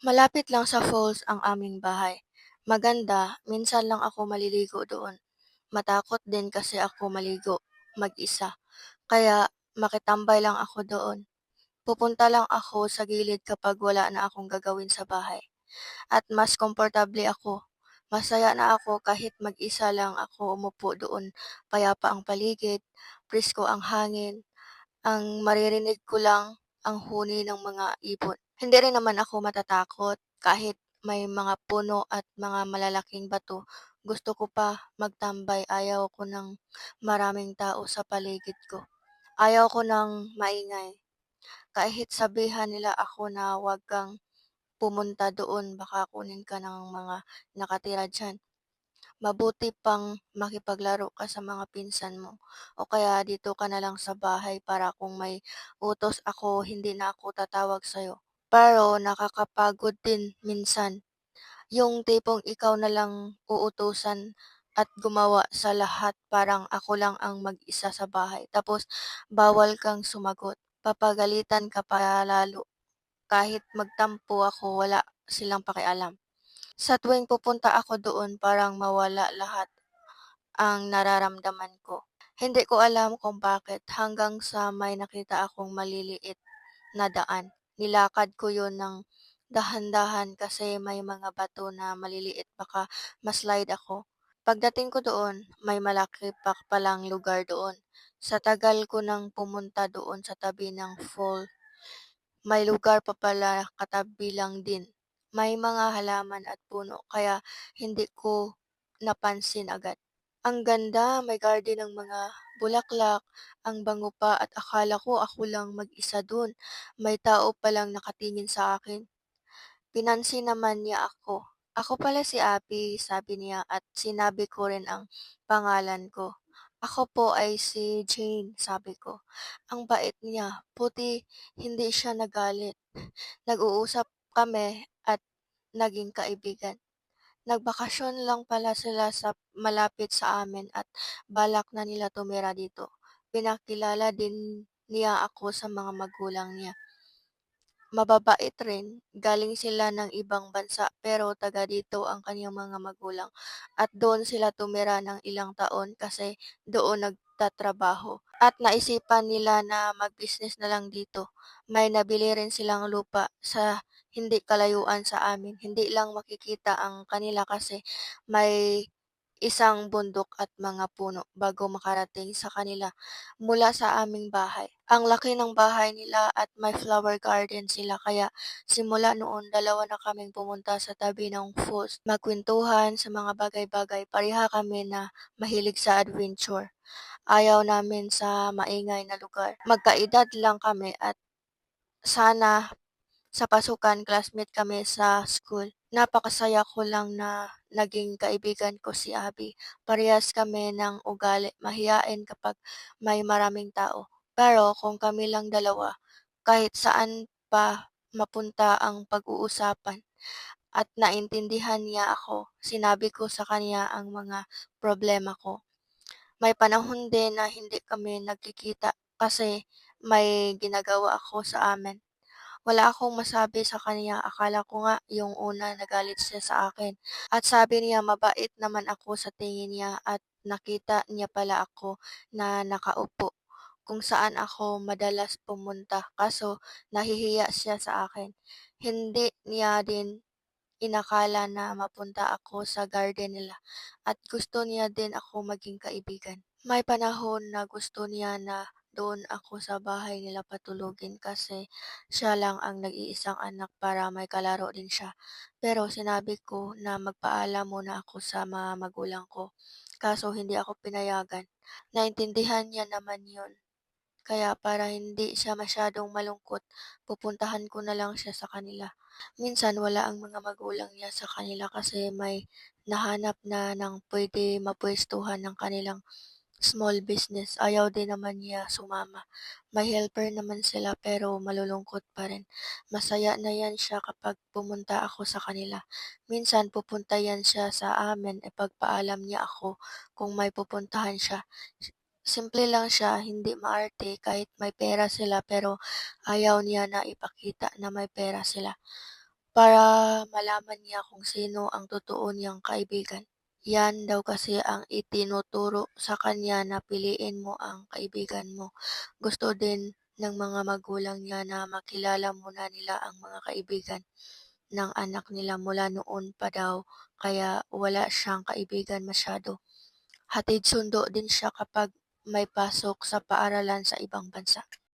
Malapit lang sa falls ang aming bahay. Maganda, minsan lang ako maliligo doon. Matakot din kasi ako maligo mag-isa. Kaya makitambay lang ako doon. Pupunta lang ako sa gilid kapag wala na akong gagawin sa bahay. At mas komportable ako. Masaya na ako kahit mag-isa lang ako umupo doon. Payapa ang paligid, presko ang hangin, ang maririnig ko lang ang huni ng mga ibon. Hindi rin naman ako matatakot kahit may mga puno at mga malalaking bato. Gusto ko pa magtambay, ayaw ko ng maraming tao sa paligid ko. Ayaw ko ng maingay. Kahit sabihan nila ako na huwag kang pumunta doon, baka kunin ka ng mga nakatira dyan. Mabuti pang makipaglaro ka sa mga pinsan mo o kaya dito ka na lang sa bahay para kung may utos ako, hindi na ako tatawag sa'yo. Pero nakakapagod din minsan, yung tipong ikaw na lang uutusan at gumawa sa lahat parang ako lang ang mag-isa sa bahay. Tapos bawal kang sumagot, papagalitan ka pa lalo. Kahit magtampo ako, wala silang pakialam. Sa tuwing pupunta ako doon parang mawala lahat ang nararamdaman ko. Hindi ko alam kung bakit hanggang sa may nakita akong maliliit na daan. Nilakad ko yon ng dahan-dahan kasi may mga bato na maliliit baka maslide ako. Pagdating ko doon, may malaki pa palang lugar doon. Sa tagal ko nang pumunta doon sa tabi ng fall, may lugar pa pala katabi lang din. May mga halaman at puno kaya hindi ko napansin agad. Ang ganda, may garden ng mga bulaklak, ang bango pa at akala ko ako lang mag-isa dun. May tao palang nakatingin sa akin. Pinansin naman niya ako. Ako pala si Abby, sabi niya at sinabi ko rin ang pangalan ko. Ako po ay si Jane, sabi ko. Ang bait niya, buti hindi siya nagalit. Nag-uusap kami at naging kaibigan. Nagbakasyon lang pala sila sa malapit sa amin at balak na nila tumira dito. Pinakilala din niya ako sa mga magulang niya. Mababait rin, galing sila ng ibang bansa pero taga dito ang kaniyang mga magulang at doon sila tumira ng ilang taon kasi doon nagtatrabaho. At naisipan nila na mag-business na lang dito. May nabili rin silang lupa sa hindi kalayuan sa amin. Hindi lang makikita ang kanila kasi may isang bundok at mga puno bago makarating sa kanila mula sa aming bahay. Ang laki ng bahay nila at may flower garden sila kaya simula noon dalawa na kaming pumunta sa tabi ng falls. Magkwentuhan sa mga bagay-bagay. Pareha kami na mahilig sa adventure. Ayaw namin sa maingay na lugar. Magkaedad lang kami at sana sa pasukan classmate kami sa school. Napakasaya ko lang na naging kaibigan ko si Abby. Parehas kami ng ugali, mahiyain kapag may maraming tao. Pero kung kami lang dalawa, kahit saan pa mapunta ang pag-uusapan at naintindihan niya ako, sinabi ko sa kanya ang mga problema ko. May panahon din na hindi kami nagkikita kasi may ginagawa ako sa amin. Wala akong masabi sa kanya, akala ko nga yung una nagalit siya sa akin. At sabi niya mabait naman ako sa tingin niya at nakita niya pala ako na nakaupo kung saan ako madalas pumunta kaso nahihiya siya sa akin. Hindi niya din inakala na mapunta ako sa garden nila at gusto niya din ako maging kaibigan. May panahon na gusto niya na doon ako sa bahay nila patulugin kasi siya lang ang nag-iisang anak para may kalaro din siya. Pero sinabi ko na magpaalam muna ako sa mga magulang ko. Kaso hindi ako pinayagan. Naintindihan niya naman yun. Kaya para hindi siya masyadong malungkot, pupuntahan ko na lang siya sa kanila. Minsan wala ang mga magulang niya sa kanila kasi may nahanap na ng pwede mapwestuhan ng kanilang small business. Ayaw din naman niya sumama. May helper naman sila pero malulungkot pa rin. Masaya na yan siya kapag pumunta ako sa kanila. Minsan pupunta yan siya sa amin e pagpaalam niya ako kung may pupuntahan siya. Simple lang siya, hindi maarte kahit may pera sila pero ayaw niya na ipakita na may pera sila. para malaman niya kung sino ang totoo niyang kaibigan. Yan daw kasi ang itinuturo sa kanya na piliin mo ang kaibigan mo. Gusto din ng mga magulang niya na makilala muna nila ang mga kaibigan ng anak nila mula noon pa daw, kaya wala siyang kaibigan masyado. Hatid sundo din siya kapag may pasok sa paaralan sa ibang bansa.